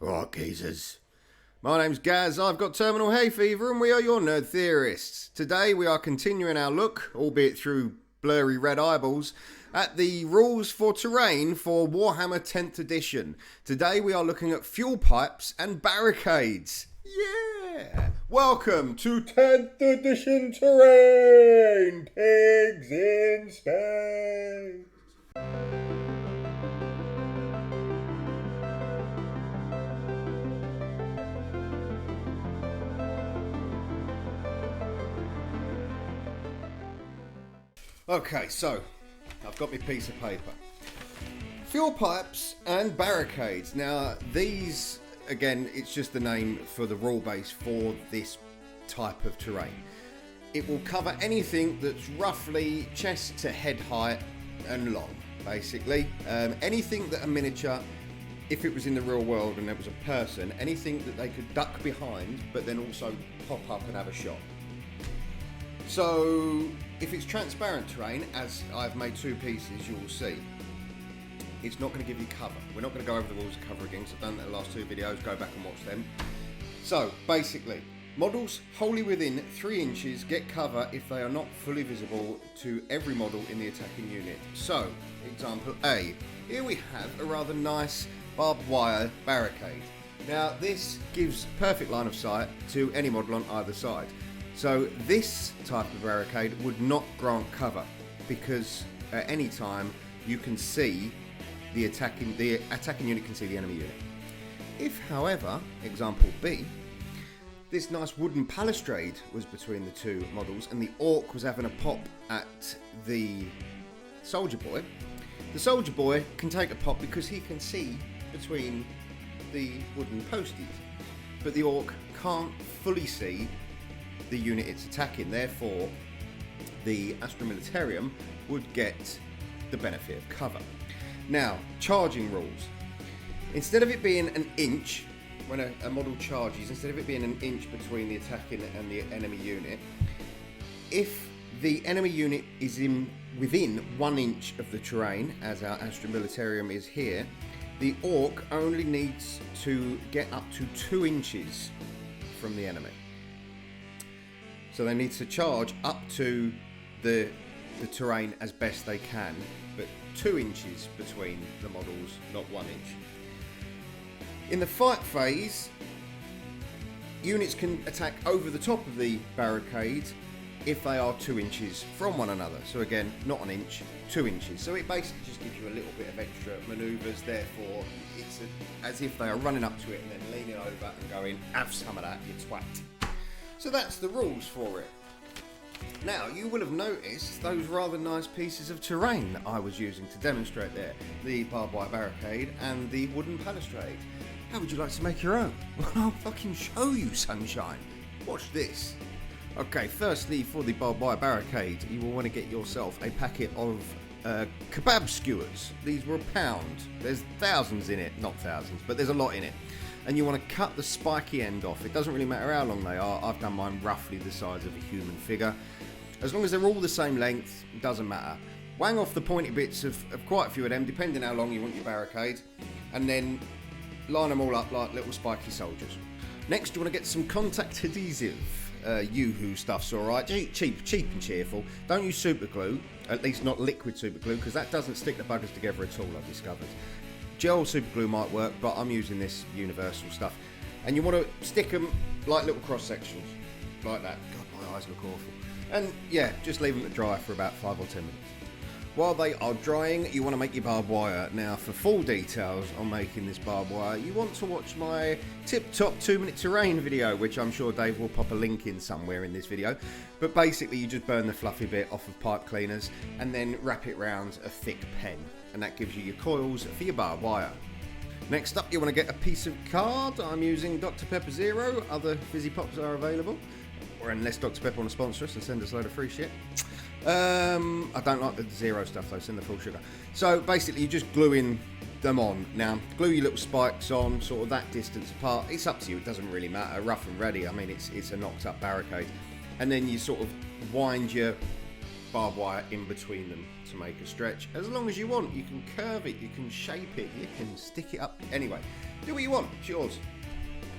Alright, geezers. My name's Gaz, I've got terminal hay fever, and we are your nerd theorists. Today we are continuing our look, albeit through blurry red eyeballs, at the rules for terrain for Warhammer 10th edition. Today we are looking at fuel pipes and barricades. Yeah! Welcome to 10th edition terrain, pigs in space. Okay, so I've got my piece of paper. Fuel pipes and barricades. Now these, again, it's just the name for the rule base for this type of terrain. It will cover anything that's roughly chest to head height and long, basically. Anything that a miniature, if it was in the real world and there was a person, anything that they could duck behind but then also pop up and have a shot. So if it's transparent terrain, as I've made two pieces, you will see it's not going to give you cover. We're not going to go over the rules of cover again, so I've done that in the last two videos, go back and watch them. So basically, models wholly within 3 inches get cover if they are not fully visible to every model in the attacking unit. So, example A, here we have a rather nice barbed wire barricade. Now this gives perfect line of sight to any model on either side. So this type of barricade would not grant cover because at any time you can see the attacking unit can see the enemy unit. If, however, example B, this nice wooden balustrade was between the two models and the orc was having a pop at the soldier boy, the soldier boy can take a pop because he can see between the wooden posties, but the orc can't fully see the unit it's attacking. Therefore the Astra Militarum would get the benefit of cover. Now, charging rules. Instead of it being an inch when a model charges, instead of it being an inch between the attacking and the enemy unit, if the enemy unit is within 1 inch of the terrain, as our Astra Militarum is here, the orc only needs to get up to 2 inches from the enemy. So they need to charge up to the terrain as best they can, but 2 inches between the models, not 1 inch. In the fight phase, units can attack over the top of the barricade if they are 2 inches from one another. So again, not an inch, 2 inches. So it basically just gives you a little bit of extra manoeuvres. Therefore, it's as if they are running up to it and then leaning over and going, have some of that, you twat. So that's the rules for it. Now, you will have noticed those rather nice pieces of terrain that I was using to demonstrate there. The barbed wire barricade and the wooden balustrade. How would you like to make your own? Well, I'll fucking show you, sunshine. Watch this. Okay, firstly, for the barbed wire barricade, you will want to get yourself a packet of kebab skewers. These were £1. There's thousands in it. Not thousands, but there's a lot in it. And you want to cut the spiky end off. It doesn't really matter how long they are. I've done mine roughly the size of a human figure. As long as they're all the same length, it doesn't matter. Wang off the pointy bits of quite a few of them, depending how long you want your barricade, and then line them all up like little spiky soldiers. Next, you want to get some contact adhesive. Yoo-hoo stuff's alright, cheap and cheerful. Don't use super glue, at least not liquid super glue, because that doesn't stick the buggers together at all, I've discovered. Gel super glue might work, but I'm using this universal stuff. And you want to stick them like little cross sections, like that. God, my eyes look awful. And yeah, just leave them to dry for about 5 or 10 minutes. While they are drying, you want to make your barbed wire. Now, for full details on making this barbed wire, you want to watch my tip-top 2-minute terrain video, which I'm sure Dave will pop a link in somewhere in this video. But basically, you just burn the fluffy bit off of pipe cleaners and then wrap it round a thick pen. And that gives you your coils for your barbed wire. Next up, you want to get a piece of card. I'm using Dr. Pepper Zero. Other fizzy pops are available. Or unless Dr. Pepper want to sponsor us and send us a load of free shit. I don't like the zero stuff though, send the full sugar. So basically you're just gluing them on. Now, glue your little spikes on, sort of that distance apart. It's up to you, it doesn't really matter. Rough and ready, I mean, it's a knocked up barricade. And then you sort of wind your barbed wire in between them to make a stretch. As long as you want, you can curve it, you can shape it, you can stick it up. Anyway, do what you want, it's yours.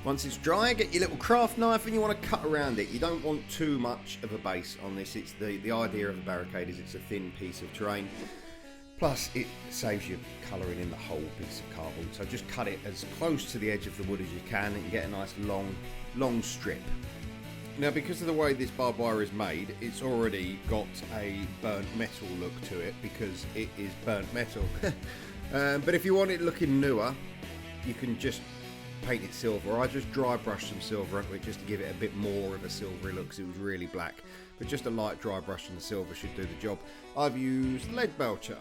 Once it's dry, get your little craft knife and you want to cut around it. You don't want too much of a base on this. It's the idea of a barricade is it's a thin piece of terrain. Plus, it saves you colouring in the whole piece of cardboard. So just cut it as close to the edge of the wood as you can and you get a nice long strip. Now, because of the way this barbed wire is made, it's already got a burnt metal look to it because it is burnt metal. But if you want it looking newer, you can just paint it silver. I just dry brushed some silver onto it just to give it a bit more of a silvery look because it was really black. But just a light dry brush and the silver should do the job. I've used lead belcher.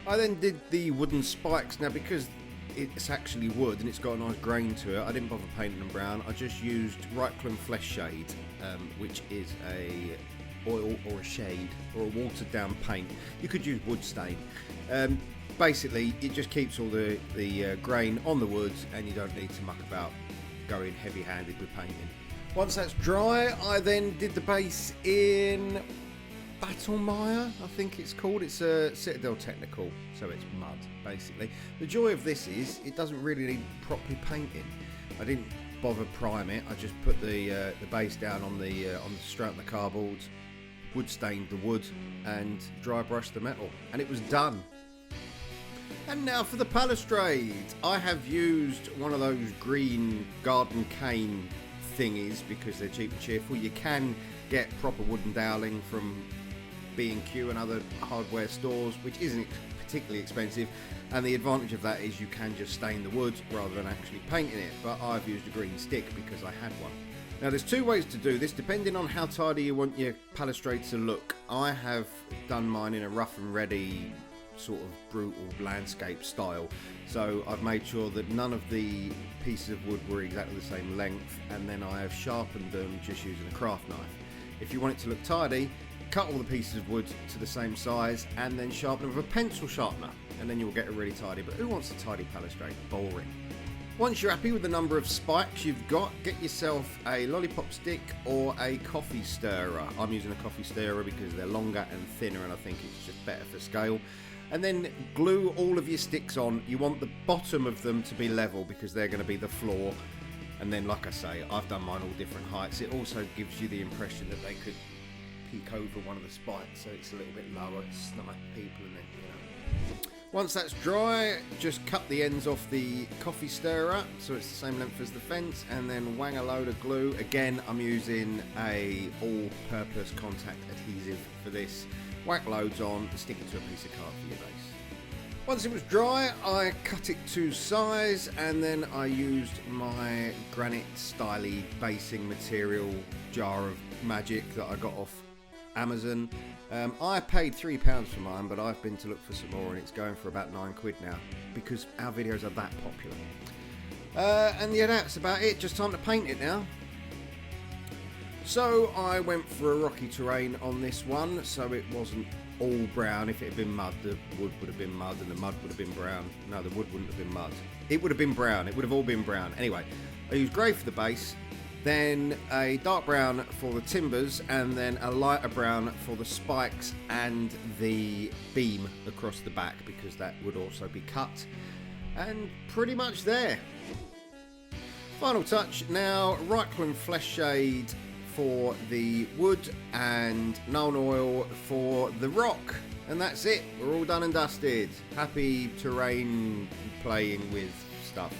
I then did the wooden spikes. Now, because it's actually wood and it's got a nice grain to it, I didn't bother painting them brown. I just used Reikland Flesh Shade, which is a oil or a shade or a watered down paint. You could use wood stain. Basically, it just keeps all the grain on the wood and you don't need to muck about going heavy-handed with painting. Once that's dry, I then did the base in Battlemire, I think it's called. It's a Citadel Technical, so it's mud, basically. The joy of this is it doesn't really need properly painting. I didn't bother prime it. I just put the base down on the straight on the cardboard, wood stained the wood, and dry brushed the metal, and it was done. And now for the balustrade. I have used one of those green garden cane thingies because they're cheap and cheerful. You can get proper wooden doweling from B&Q and other hardware stores, which isn't particularly expensive, and the advantage of that is you can just stain the wood rather than actually painting it. But I've used a green stick because I had one. Now, there's two ways to do this depending on how tidy you want your balustrade to look. I have done mine in a rough and ready sort of brutal landscape style, so I've made sure that none of the pieces of wood were exactly the same length, and then I have sharpened them just using a craft knife. If you want it to look tidy, cut all the pieces of wood to the same size and then sharpen them with a pencil sharpener, and then you'll get it really tidy. But who wants a tidy balustrade? Boring. Once you're happy with the number of spikes you've got, get yourself a lollipop stick or a coffee stirrer. I'm using a coffee stirrer because they're longer and thinner and I think it's just better for scale. And then glue all of your sticks on. You want the bottom of them to be level because they're going to be the floor. And then, like I say, I've done mine all different heights. It also gives you the impression that they could peek over one of the spikes, so it's a little bit lower to snipe people, and then, you know. Once that's dry, just cut the ends off the coffee stirrer so it's the same length as the fence, and then wang a load of glue. Again, I'm using a all-purpose contact adhesive for this. Whack loads on, stick it to a piece of card for your base. Once it was dry, I cut it to size, and then I used my granite styly basing material jar of magic that I got off Amazon. I paid £3 for mine, but I've been to look for some more and it's going for about £9 now because our videos are that popular. And yeah, that's about it. Just time to paint it now. So I went for a rocky terrain on this one, so it wasn't all brown. If it had been mud, the wood would have been mud and the mud would have been brown. No, the wood wouldn't have been mud. It would have been brown. It would have all been brown. Anyway, I used grey for the base, then a dark brown for the timbers, and then a lighter brown for the spikes and the beam across the back because that would also be cut. And pretty much there. Final touch now, Reikland Flesh Shade for the wood and Nuln Oil for the rock, and that's it. We're all done and dusted. Happy terrain playing with stuff.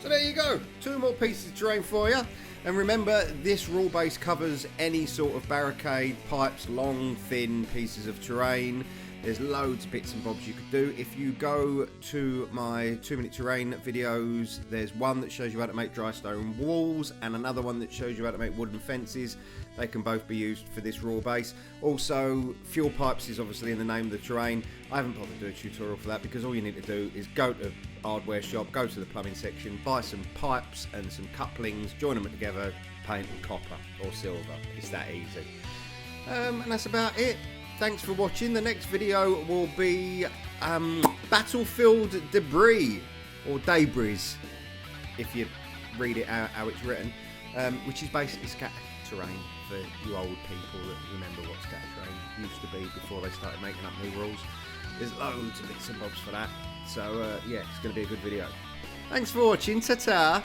So there you go, 2 more pieces of terrain for you. And remember, this rule base covers any sort of barricade, pipes, long, thin pieces of terrain. There's loads of bits and bobs you could do. If you go to my 2-minute terrain videos, there's one that shows you how to make dry stone walls and another one that shows you how to make wooden fences. They can both be used for this rule base. Also, fuel pipes is obviously in the name of the terrain. I haven't bothered to do a tutorial for that because all you need to do is go to a hardware shop, go to the plumbing section, buy some pipes and some couplings, join them together, paint them copper or silver. It's that easy. And that's about it. Thanks for watching. The next video will be battlefield debris, or debris, if you read it how it's written, which is basically scattered terrain for you old people that remember what scat terrain used to be before they started making up new rules. There's loads of bits and bobs for that. So yeah, it's going to be a good video. Thanks for watching. Ta-ta!